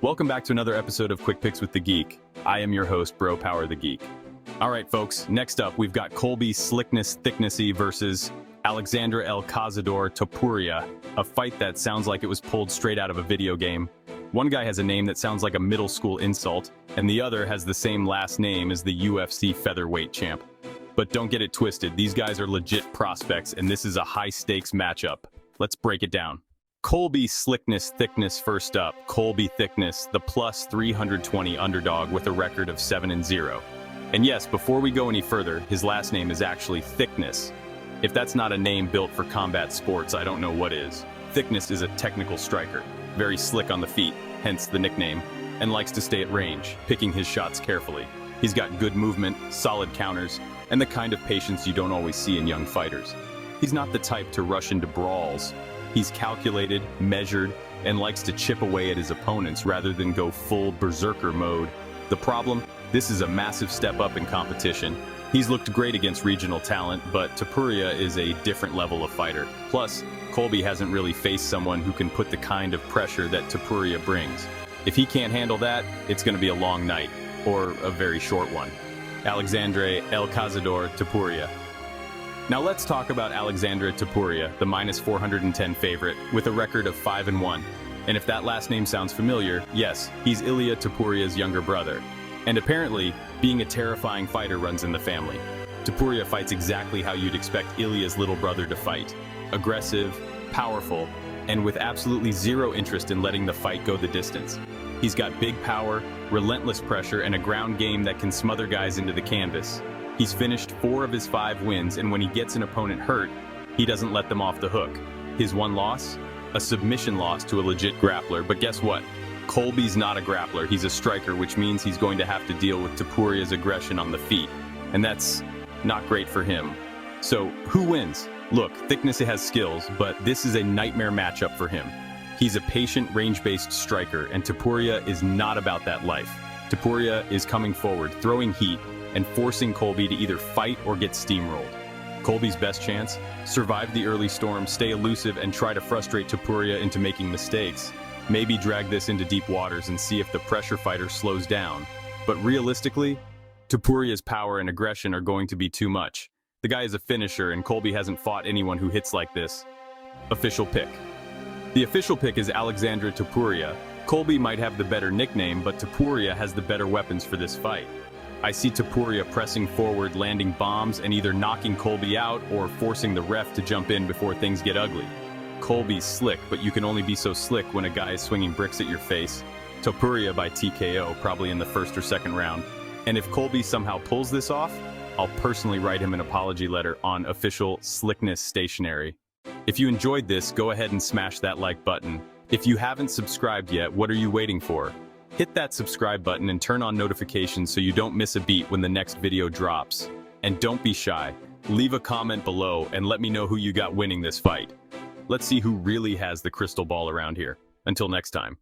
Welcome back to another episode of Quick Picks with the Geek. I am your host, Bro Power the Geek. All right, folks, next up, we've got Colby Slickness Thicknessy versus Alexandra El Cazador Topuria, a fight that sounds like it was pulled straight out of a video game. One guy has a name that sounds like a middle school insult, and the other has the same last name as the UFC featherweight champ. But don't get it twisted, these guys are legit prospects, and this is a high-stakes matchup. Let's break it down. Colby Slickness Thickness first up. Colby Thickness, the plus 320 underdog with a record of 7-0. And yes, before we go any further, his last name is actually Thickness. If that's not a name built for combat sports, I don't know what is. Thickness is a technical striker, very slick on the feet, hence the nickname, and likes to stay at range, picking his shots carefully. He's got good movement, solid counters, and the kind of patience you don't always see in young fighters. He's not the type to rush into brawls. He's calculated, measured, and likes to chip away at his opponents rather than go full berserker mode. The problem? This is a massive step up in competition. He's looked great against regional talent, but Topuria is a different level of fighter. Plus, Colby hasn't really faced someone who can put the kind of pressure that Topuria brings. If he can't handle that, it's going to be a long night, or a very short one. Alexandra El Cazador Topuria. Now let's talk about Alexandra Topuria, the minus 410 favorite, with a record of 5-1. And if that last name sounds familiar, yes, he's Ilia Topuria's younger brother. And apparently, being a terrifying fighter runs in the family. Topuria fights exactly how you'd expect Ilia's little brother to fight. Aggressive, powerful, and with absolutely zero interest in letting the fight go the distance. He's got big power, relentless pressure, and a ground game that can smother guys into the canvas. He's finished 4 of his 5 wins, and when he gets an opponent hurt, he doesn't let them off the hook. His one loss? A submission loss to a legit grappler, but guess what? Colby's not a grappler, he's a striker, which means he's going to have to deal with Topuria's aggression on the feet, and that's not great for him. So, who wins? Look, Thickness has skills, but this is a nightmare matchup for him. He's a patient, range-based striker, and Topuria is not about that life. Topuria is coming forward, throwing heat, and forcing Colby to either fight or get steamrolled. Colby's best chance? Survive the early storm, stay elusive, and try to frustrate Topuria into making mistakes. Maybe drag this into deep waters and see if the pressure fighter slows down. But realistically, Topuria's power and aggression are going to be too much. The guy is a finisher, and Colby hasn't fought anyone who hits like this. Official pick. The official pick is Alexandra Topuria. Colby might have the better nickname, but Topuria has the better weapons for this fight. I see Topuria pressing forward, landing bombs, and either knocking Colby out or forcing the ref to jump in before things get ugly. Colby's slick, but you can only be so slick when a guy is swinging bricks at your face. Topuria by TKO, probably in the first or second round. And if Colby somehow pulls this off, I'll personally write him an apology letter on official Slickness Stationery. If you enjoyed this, go ahead and smash that like button. If you haven't subscribed yet, what are you waiting for? Hit that subscribe button and turn on notifications so you don't miss a beat when the next video drops. And don't be shy. Leave a comment below and let me know who you got winning this fight. Let's see who really has the crystal ball around here. Until next time.